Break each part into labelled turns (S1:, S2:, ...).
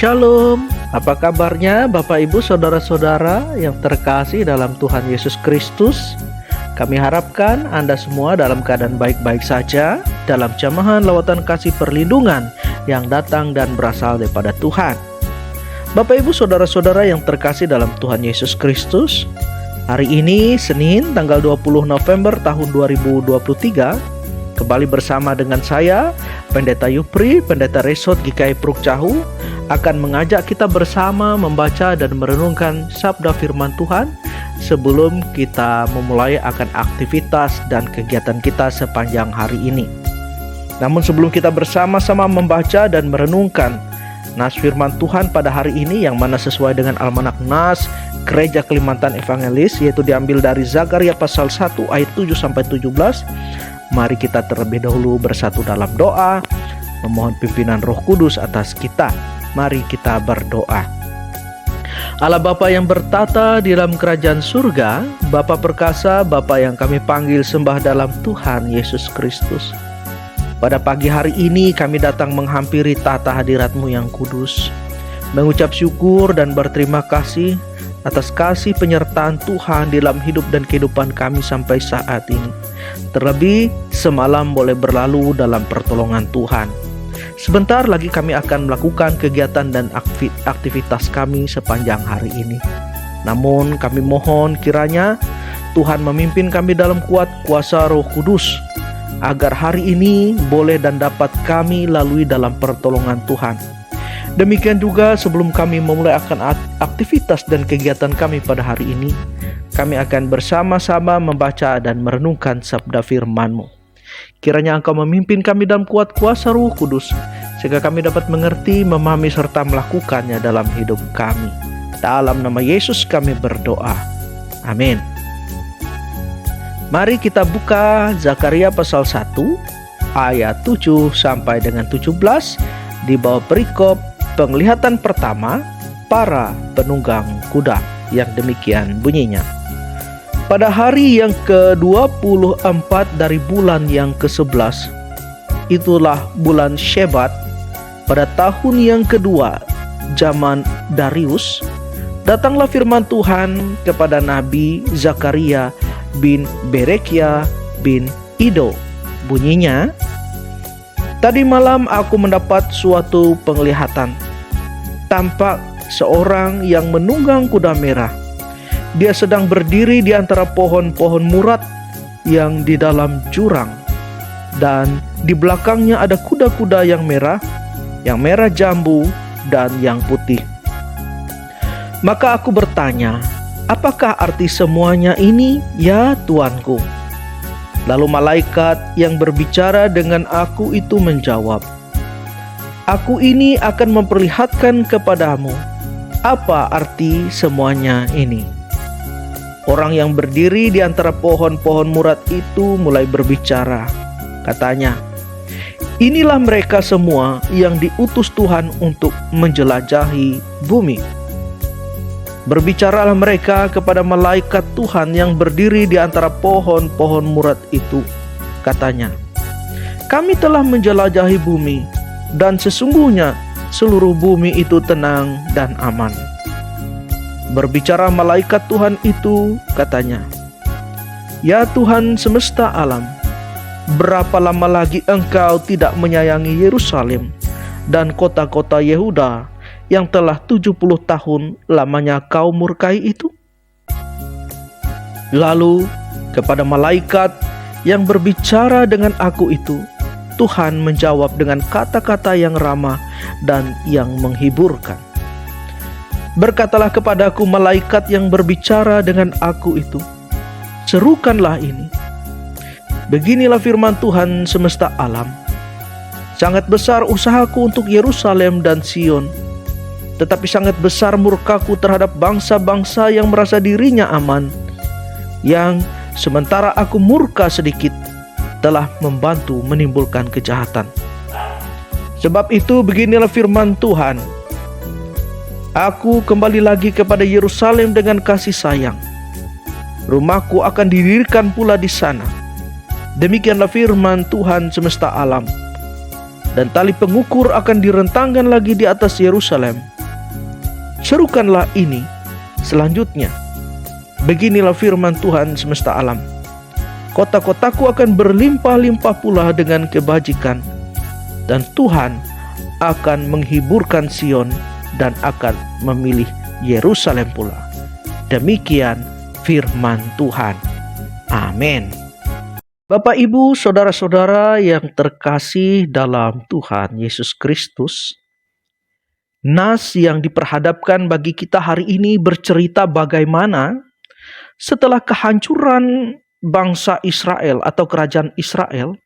S1: Shalom, apa kabarnya Bapak Ibu Saudara-saudara yang terkasih dalam Tuhan Yesus Kristus? Kami harapkan Anda semua dalam keadaan baik-baik saja dalam jamahan lawatan kasih perlindungan yang datang dan berasal daripada Tuhan. Bapak Ibu Saudara-saudara yang terkasih dalam Tuhan Yesus Kristus, hari ini Senin tanggal 20 November tahun 2023, kembali bersama dengan saya, Pendeta Yupri, Pendeta Resort GKI Pruk Cahu, akan mengajak kita bersama membaca dan merenungkan sabda firman Tuhan sebelum kita memulai akan aktivitas dan kegiatan kita sepanjang hari ini. Namun sebelum kita bersama-sama membaca dan merenungkan nas firman Tuhan pada hari ini, yang mana sesuai dengan Almanak Nas Gereja Kalimantan Evangelis, yaitu diambil dari Zakaria pasal 1 ayat 7-17, mari kita terlebih dahulu bersatu dalam doa, memohon pimpinan Roh Kudus atas kita. Mari kita berdoa. Allah Bapa yang bertata di dalam kerajaan surga, Bapa perkasa, Bapa yang kami panggil sembah dalam Tuhan Yesus Kristus. Pada pagi hari ini kami datang menghampiri tata hadirat-Mu yang kudus, mengucap syukur dan berterima kasih atas kasih penyertaan Tuhan dalam hidup dan kehidupan kami sampai saat ini. Terlebih semalam boleh berlalu dalam pertolongan Tuhan. Sebentar lagi kami akan melakukan kegiatan dan aktivitas kami sepanjang hari ini. Namun kami mohon kiranya Tuhan memimpin kami dalam kuat kuasa Roh Kudus, agar hari ini boleh dan dapat kami lalui dalam pertolongan Tuhan. Demikian juga sebelum kami memulai akan aktivitas dan kegiatan kami pada hari ini, kami akan bersama-sama membaca dan merenungkan sabda firman-Mu. Kiranya Engkau memimpin kami dalam kuat kuasa Roh Kudus, sehingga kami dapat mengerti, memahami, serta melakukannya dalam hidup kami. Dalam nama Yesus kami berdoa. Amin. Mari kita buka Zakaria pasal 1 ayat 7 sampai dengan 17 di bawah perikop penglihatan pertama para penunggang kuda, yang demikian bunyinya. Pada hari yang ke-24 dari bulan yang ke-11, itulah bulan Shebat, pada tahun yang kedua zaman Darius, datanglah firman Tuhan kepada Nabi Zakaria bin Berekia bin Ido. Bunyinya, tadi malam aku mendapat suatu penglihatan. Tampak seorang yang menunggang kuda merah. Dia sedang berdiri di antara pohon-pohon murat yang di dalam jurang, dan di belakangnya ada kuda-kuda yang merah jambu dan yang putih. Maka aku bertanya, apakah arti semuanya ini, ya Tuanku? Lalu malaikat yang berbicara dengan aku itu menjawab, aku ini akan memperlihatkan kepadamu apa arti semuanya ini. Orang yang berdiri di antara pohon-pohon murat itu mulai berbicara. Katanya, inilah mereka semua yang diutus Tuhan untuk menjelajahi bumi. Berbicaralah mereka kepada malaikat Tuhan yang berdiri di antara pohon-pohon murat itu. Katanya, kami telah menjelajahi bumi, dan sesungguhnya seluruh bumi itu tenang dan aman. Berbicara malaikat Tuhan itu, katanya, ya Tuhan semesta alam, berapa lama lagi Engkau tidak menyayangi Yerusalem dan kota-kota Yehuda yang telah 70 tahun lamanya Kau murkai itu? Lalu kepada malaikat yang berbicara dengan aku itu, Tuhan menjawab dengan kata-kata yang ramah dan yang menghiburkan. Berkatalah kepadaku malaikat yang berbicara dengan aku itu, serukanlah ini. Beginilah firman Tuhan semesta alam. Sangat besar usahaku untuk Yerusalem dan Sion, tetapi sangat besar murkaku terhadap bangsa-bangsa yang merasa dirinya aman, yang sementara aku murka sedikit, telah membantu menimbulkan kejahatan. Sebab itu beginilah firman Tuhan, aku kembali lagi kepada Yerusalem dengan kasih sayang. Rumahku akan didirikan pula di sana. Demikianlah firman Tuhan semesta alam. dan tali pengukur akan direntangkan lagi di atas Yerusalem. Serukanlah ini selanjutnya. Beginilah firman Tuhan semesta alam. Kota-kotaku akan berlimpah-limpah pula dengan kebajikan, dan Tuhan akan menghiburkan Sion dan akan memilih Yerusalem pula. Demikian firman Tuhan. Amin. Bapak, Ibu, saudara-saudara yang terkasih dalam Tuhan Yesus Kristus, nas yang diperhadapkan bagi kita hari ini bercerita bagaimana setelah kehancuran bangsa Israel atau kerajaan Israel,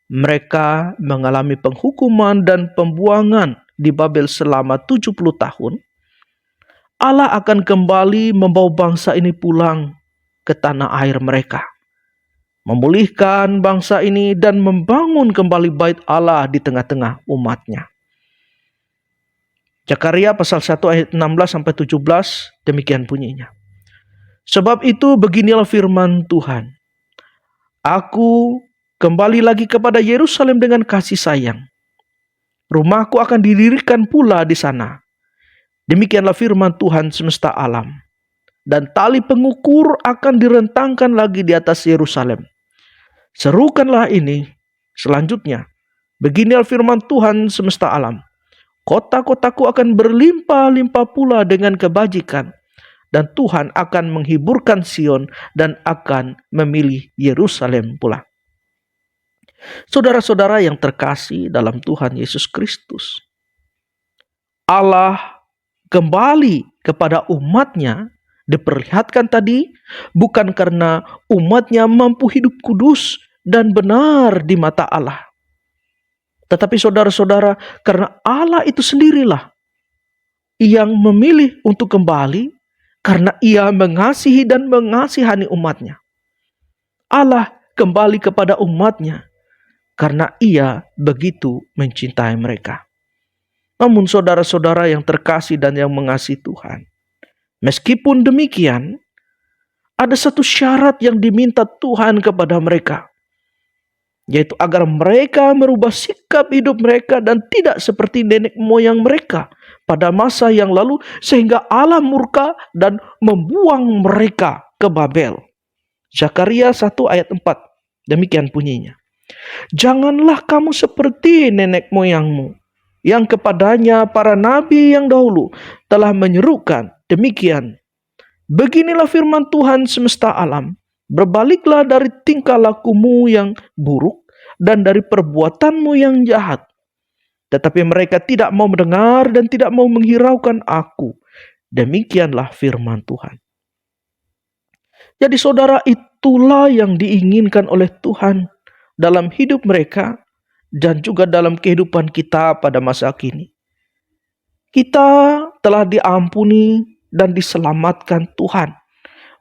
S1: mereka mengalami penghukuman dan pembuangan di Babel selama 70 tahun. Allah akan kembali membawa bangsa ini pulang ke tanah air mereka, memulihkan bangsa ini dan membangun kembali bait Allah di tengah-tengah umatnya. Zakaria pasal 1 ayat 16-17 demikian bunyinya. Sebab itu beginilah firman Tuhan. Aku kembali lagi kepada Yerusalem dengan kasih sayang. Rumahku akan didirikan pula di sana. Demikianlah firman Tuhan semesta alam. Dan tali pengukur akan direntangkan lagi di atas Yerusalem. Serukanlah ini selanjutnya. Beginilah firman Tuhan semesta alam. Kota-kotaku akan berlimpah-limpah pula dengan kebajikan, dan Tuhan akan menghiburkan Sion dan akan memilih Yerusalem pula. Saudara-saudara yang terkasih dalam Tuhan Yesus Kristus, Allah kembali kepada umatnya diperlihatkan tadi bukan karena umatnya mampu hidup kudus dan benar di mata Allah. Tetapi saudara-saudara, karena Allah itu sendirilah yang memilih untuk kembali karena Ia mengasihi dan mengasihani umatnya. Allah kembali kepada umatnya karena Ia begitu mencintai mereka. Namun saudara-saudara yang terkasih dan yang mengasihi Tuhan, meskipun demikian, ada satu syarat yang diminta Tuhan kepada mereka, yaitu agar mereka merubah sikap hidup mereka dan tidak seperti nenek moyang mereka pada masa yang lalu, sehingga Allah murka dan membuang mereka ke Babel. Zakaria 1 ayat 4, demikian bunyinya. Janganlah kamu seperti nenek moyangmu, yang kepadanya para nabi yang dahulu telah menyerukan demikian. Beginilah firman Tuhan semesta alam. Berbaliklah dari tingkah lakumu yang buruk dan dari perbuatanmu yang jahat. Tetapi mereka tidak mau mendengar dan tidak mau menghiraukan aku. Demikianlah firman Tuhan. Jadi saudara, itulah yang diinginkan oleh Tuhan dalam hidup mereka dan juga dalam kehidupan kita pada masa kini. Kita telah diampuni dan diselamatkan Tuhan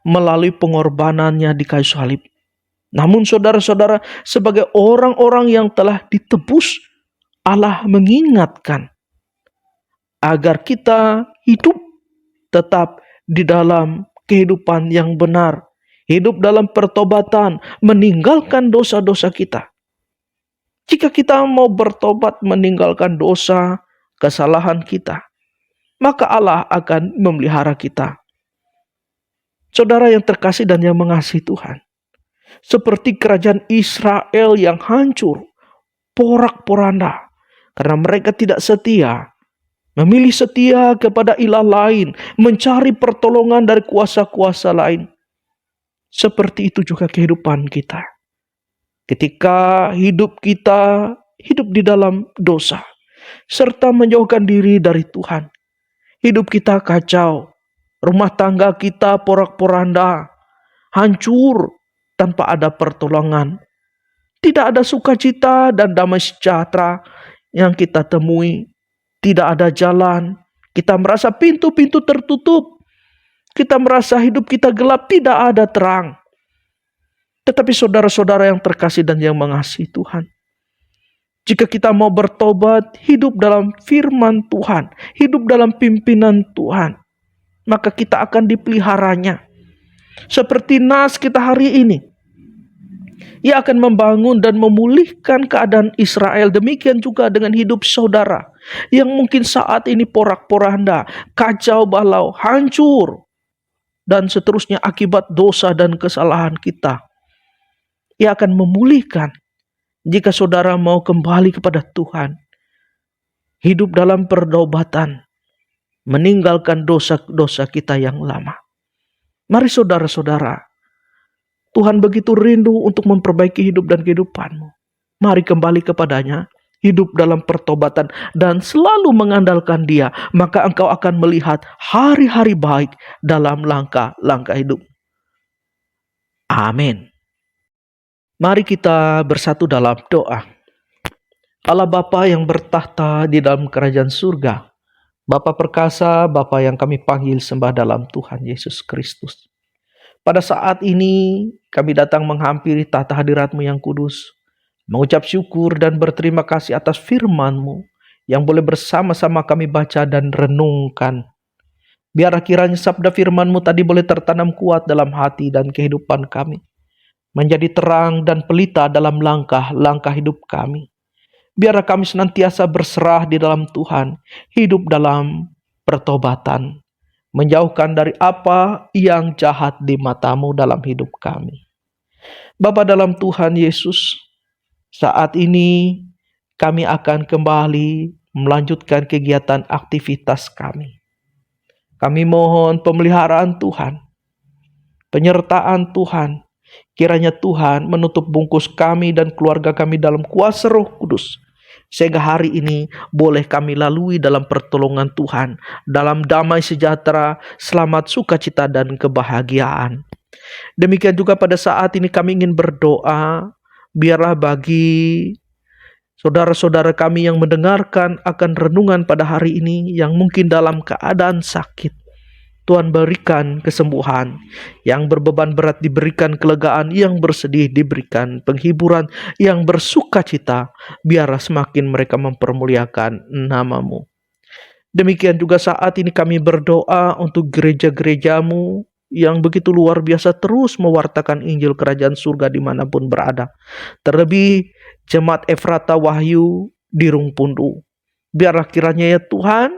S1: melalui pengorbanannya di kayu salib. Namun saudara-saudara, sebagai orang-orang yang telah ditebus, Allah mengingatkan agar kita hidup tetap di dalam kehidupan yang benar, hidup dalam pertobatan, meninggalkan dosa-dosa kita. Jika kita mau bertobat meninggalkan dosa, kesalahan kita, maka Allah akan memelihara kita. Saudara yang terkasih dan yang mengasihi Tuhan, seperti kerajaan Israel yang hancur, porak-poranda, karena mereka tidak setia, memilih setia kepada ilah lain, mencari pertolongan dari kuasa-kuasa lain. Seperti itu juga kehidupan kita. Ketika hidup kita hidup di dalam dosa, serta menjauhkan diri dari Tuhan, hidup kita kacau, rumah tangga kita porak-poranda, hancur tanpa ada pertolongan. Tidak ada sukacita dan damai sejahtera yang kita temui. Tidak ada jalan. Kita merasa pintu-pintu tertutup. Kita merasa hidup kita gelap, tidak ada terang. Tetapi saudara-saudara yang terkasih dan yang mengasihi Tuhan, jika kita mau bertobat, hidup dalam firman Tuhan, hidup dalam pimpinan Tuhan, maka kita akan dipeliharanya. Seperti nas kita hari ini. Ia akan membangun dan memulihkan keadaan Israel. Demikian juga dengan hidup saudara yang mungkin saat ini porak-poranda, kacau balau, hancur, dan seterusnya akibat dosa dan kesalahan kita. Ia akan memulihkan jika saudara mau kembali kepada Tuhan. Hidup dalam pertobatan, meninggalkan dosa-dosa kita yang lama. Mari saudara-saudara, Tuhan begitu rindu untuk memperbaiki hidup dan kehidupanmu. Mari kembali kepadanya, hidup dalam pertobatan dan selalu mengandalkan Dia, maka engkau akan melihat hari-hari baik dalam langkah-langkah hidup. Amin. Mari kita bersatu dalam doa. Allah Bapa yang bertahta di dalam kerajaan surga, Bapa perkasa, Bapa yang kami panggil sembah dalam Tuhan Yesus Kristus. Pada saat ini kami datang menghampiri tahta hadirat-Mu yang kudus, mengucap syukur dan berterima kasih atas firman-Mu yang boleh bersama-sama kami baca dan renungkan. Biar kiranya sabda firman-Mu tadi boleh tertanam kuat dalam hati dan kehidupan kami, menjadi terang dan pelita dalam langkah-langkah hidup kami. Biar kami senantiasa berserah di dalam Tuhan, hidup dalam pertobatan, menjauhkan dari apa yang jahat di mata-Mu dalam hidup kami. Bapa dalam Tuhan Yesus, saat ini kami akan kembali melanjutkan kegiatan aktivitas kami. Kami mohon pemeliharaan Tuhan, penyertaan Tuhan. Kiranya Tuhan menutup bungkus kami dan keluarga kami dalam kuasa Roh Kudus, sehingga hari ini boleh kami lalui dalam pertolongan Tuhan, dalam damai sejahtera, selamat, sukacita, dan kebahagiaan. Demikian juga pada saat ini kami ingin berdoa, biarlah bagi saudara-saudara kami yang mendengarkan akan renungan pada hari ini, yang mungkin dalam keadaan sakit, Tuhan berikan kesembuhan, yang berbeban berat diberikan kelegaan, yang bersedih diberikan penghiburan, yang bersukacita, biarlah semakin mereka mempermuliakan nama-Mu. Demikian juga saat ini kami berdoa untuk gereja-gereja-Mu yang begitu luar biasa terus mewartakan Injil Kerajaan Surga dimanapun berada. Terlebih Jemaat Efrata Wahyu di Rungpundu. Biarlah kiranya ya Tuhan,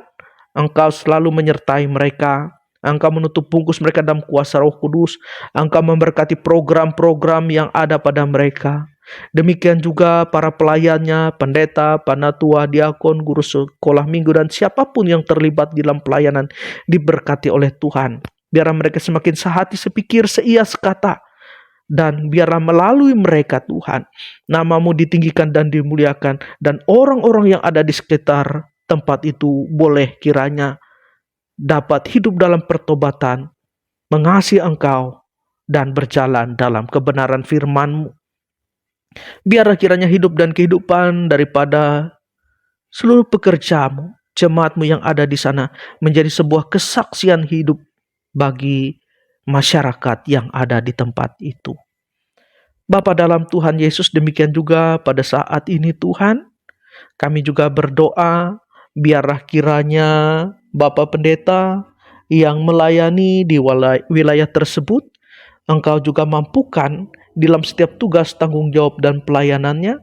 S1: Engkau selalu menyertai mereka. Engkau menutup bungkus mereka dalam kuasa Roh Kudus. Engkau memberkati program-program yang ada pada mereka. Demikian juga para pelayannya, pendeta, panatua, diakon, guru sekolah minggu, dan siapapun yang terlibat di dalam pelayanan diberkati oleh Tuhan. Biarlah mereka semakin sehati, sepikir, seia, sekata. Dan biarlah melalui mereka Tuhan, nama-Mu ditinggikan dan dimuliakan. Dan orang-orang yang ada di sekitar tempat itu boleh kiranya dapat hidup dalam pertobatan, mengasihi Engkau, dan berjalan dalam kebenaran firman-Mu. Biarlah kiranya hidup dan kehidupan daripada seluruh pekerja-Mu, jemaat-Mu yang ada di sana, menjadi sebuah kesaksian hidup bagi masyarakat yang ada di tempat itu. Bapa dalam Tuhan Yesus, demikian juga pada saat ini Tuhan, kami juga berdoa, biarlah kiranya Bapak Pendeta yang melayani di wilayah tersebut, Engkau juga mampukan dalam setiap tugas, tanggung jawab, dan pelayanannya.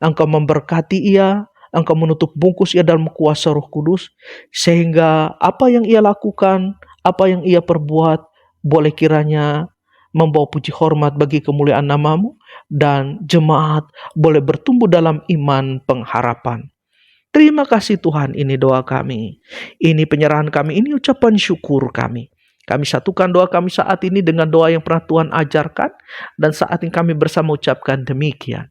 S1: Engkau memberkati ia, Engkau menutup bungkus ia dalam kuasa Roh Kudus, sehingga apa yang ia lakukan, apa yang ia perbuat, boleh kiranya membawa puji hormat bagi kemuliaan nama-Mu, dan jemaat boleh bertumbuh dalam iman pengharapan. Terima kasih Tuhan, ini doa kami, ini penyerahan kami, ini ucapan syukur kami. Kami satukan doa kami saat ini dengan doa yang pernah Tuhan ajarkan, dan saat ini kami bersama ucapkan demikian.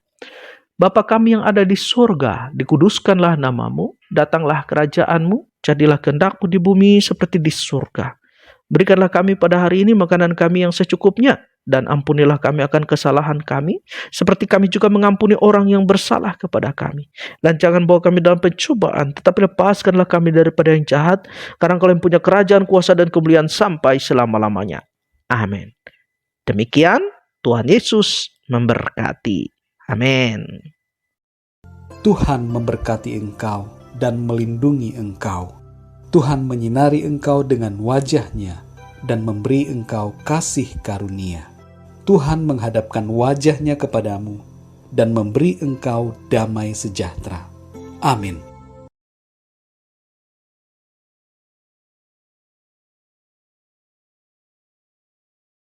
S1: Bapa kami yang ada di surga, dikuduskanlah nama-Mu, datanglah kerajaan-Mu, jadilah kehendak-Mu di bumi seperti di surga. Berikanlah kami pada hari ini makanan kami yang secukupnya, dan ampunilah kami akan kesalahan kami, seperti kami juga mengampuni orang yang bersalah kepada kami. Dan jangan bawa kami dalam pencobaan, tetapi lepaskanlah kami daripada yang jahat, karena Engkau yang punya kerajaan, kuasa, dan kemuliaan sampai selama-lamanya. Amin. Demikian, Tuhan Yesus memberkati. Amin.
S2: Tuhan memberkati engkau dan melindungi engkau. Tuhan menyinari engkau dengan wajah-Nya dan memberi engkau kasih karunia. Tuhan menghadapkan wajahnya kepadamu dan memberi engkau damai sejahtera. Amin.